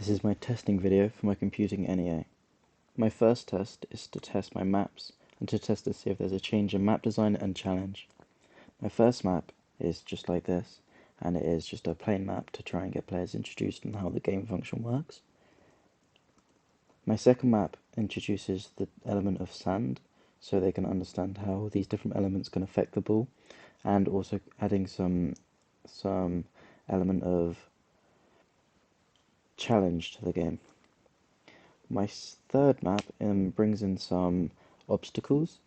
This is my testing video for my Computing NEA. My first test is to test my maps and to test to see if there's a change in map design and challenge. My first map is just like this, and it is just a plain map to try and get players introduced in how the game function works. My second map introduces the element of sand, so they can understand how these different elements can affect the ball, and also adding some element of challenge to the game. My third map brings in some obstacles.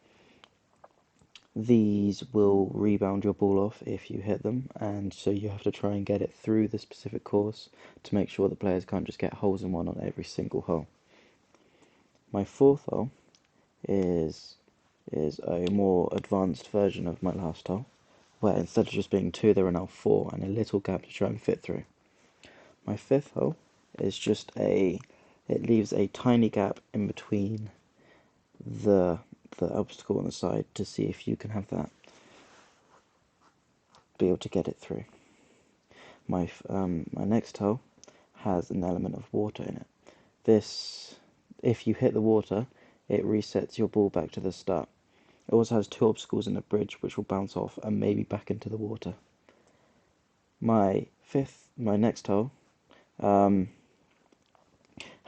These will rebound your ball off if you hit them, and so you have to try and get it through the specific course to make sure the players can't just get holes in one on every single hole. My fourth hole is a more advanced version of my last hole, where instead of just being 2 there are now 4 and a little gap to try and fit through. My fifth hole is just it leaves a tiny gap in between the obstacle on the side to see if you can have that, be able to get it through. My next hole has an element of water in it. This, if you hit the water, it resets your ball back to the start. It also has 2 obstacles in a bridge which will bounce off and maybe back into the water. My next hole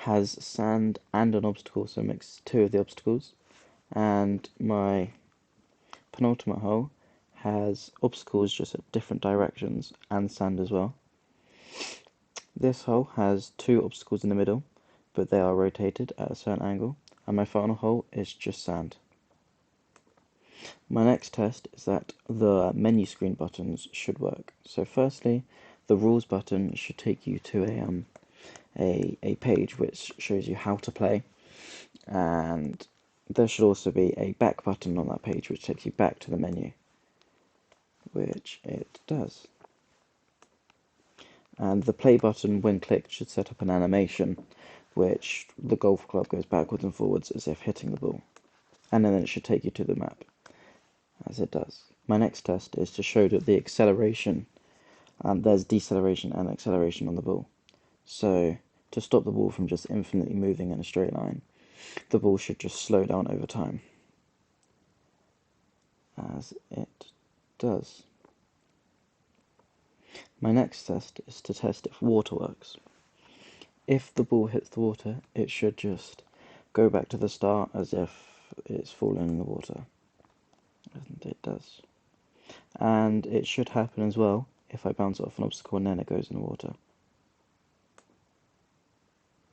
has sand and an obstacle, so it makes 2 of the obstacles. And my penultimate hole has obstacles just at different directions and sand as well. This hole has 2 obstacles in the middle, but they are rotated at a certain angle, and my final hole is just sand. My next test is that the menu screen buttons should work. So firstly, the rules button should take you to a page which shows you how to play, and there should also be a back button on that page which takes you back to the menu, which it does. And the play button, when clicked, should set up an animation which the golf club goes backwards and forwards as if hitting the ball, and then it should take you to the map, as it does. My next test is to show that the acceleration, there's deceleration and acceleration on the ball. So to stop the ball from just infinitely moving in a straight line, the ball should just slow down over time, as it does. My next test is to test if water works. If the ball hits the water, it should just go back to the start as if it's fallen in the water, and it does. And it should happen as well if I bounce it off an obstacle and then it goes in the water.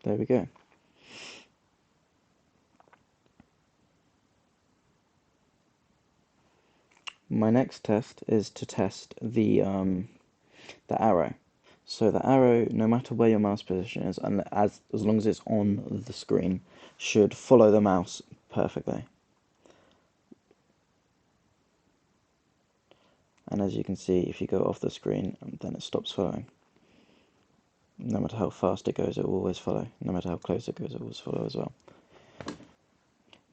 There we go. My next test is to test the arrow. So the arrow, no matter where your mouse position is, and as long as it's on the screen, should follow the mouse perfectly. And as you can see, if you go off the screen, then it stops following. No matter how fast it goes, it will always follow. No matter how close it goes, it will always follow as well.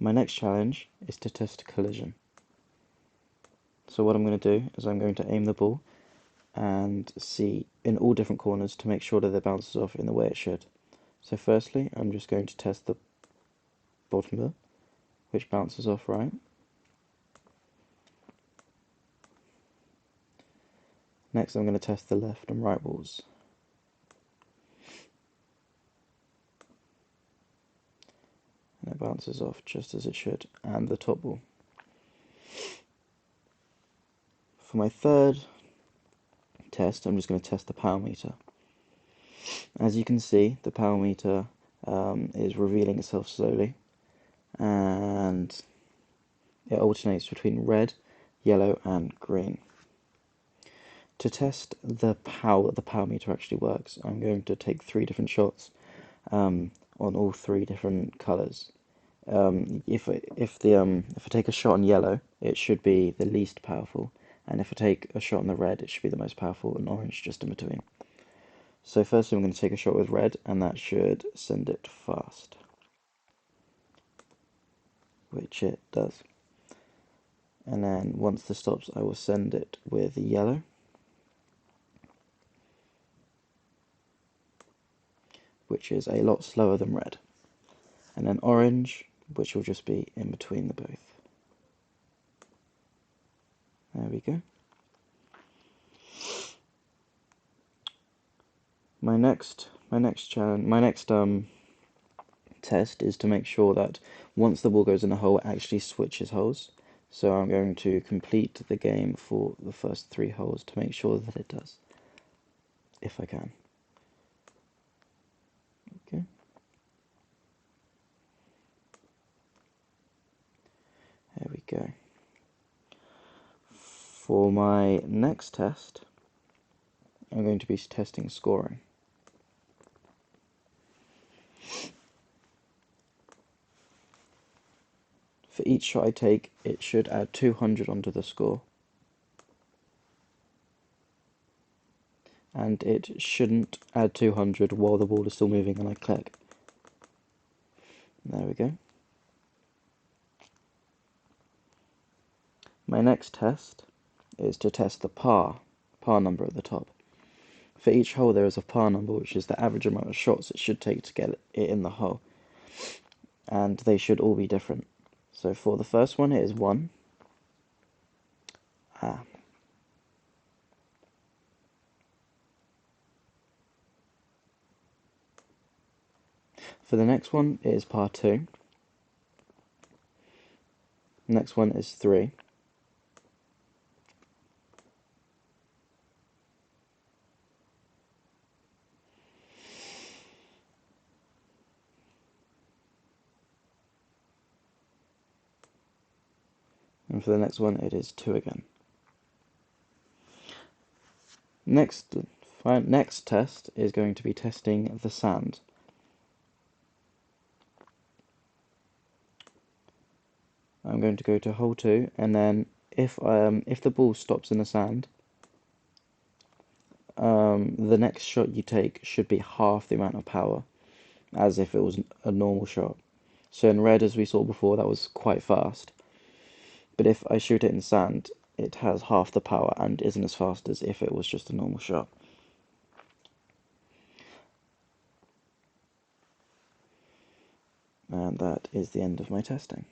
My next challenge is to test collision. So what I'm going to do is I'm going to aim the ball and see in all different corners to make sure that it bounces off in the way it should. So firstly, I'm just going to test the bottom bit, which bounces off right. Next I'm going to test the left and right balls. And it bounces off just as it should, and the top ball. For my third test, I'm just going to test the power meter. As you can see, the power meter is revealing itself slowly, and it alternates between red, yellow and green. To test how the power meter actually works, I'm going to take 3 different shots on all 3 different colours. If I take a shot on yellow, it should be the least powerful, and if I take a shot on the red, it should be the most powerful, and orange just in between. So firstly I'm going to take a shot with red, and that should send it fast, which it does. And then once this stops, I will send it with yellow, which is a lot slower than red. And then orange, which will just be in between the both. There we go. My next test is to make sure that once the ball goes in the hole, it actually switches holes. So I'm going to complete the game for the first 3 holes to make sure that it does, if I can. Okay. There we go. For my next test, I'm going to be testing scoring. For each shot I take, it should add 200 onto the score. And it shouldn't add 200 while the ball is still moving and I click. There we go. My next test is to test the par number at the top. For each hole there is a par number, which is the average amount of shots it should take to get it in the hole. And they should all be different. So for the first one it is 1. For the next one it is par 2. The next one is 3. And for the next one it is 2 again. Next test is going to be testing the sand. I'm going to go to hole 2, and then if the ball stops in the sand, the next shot you take should be half the amount of power, as if it was a normal shot. So in red, as we saw before, that was quite fast. But if I shoot it in sand, it has half the power and isn't as fast as if it was just a normal shot. And that is the end of my testing.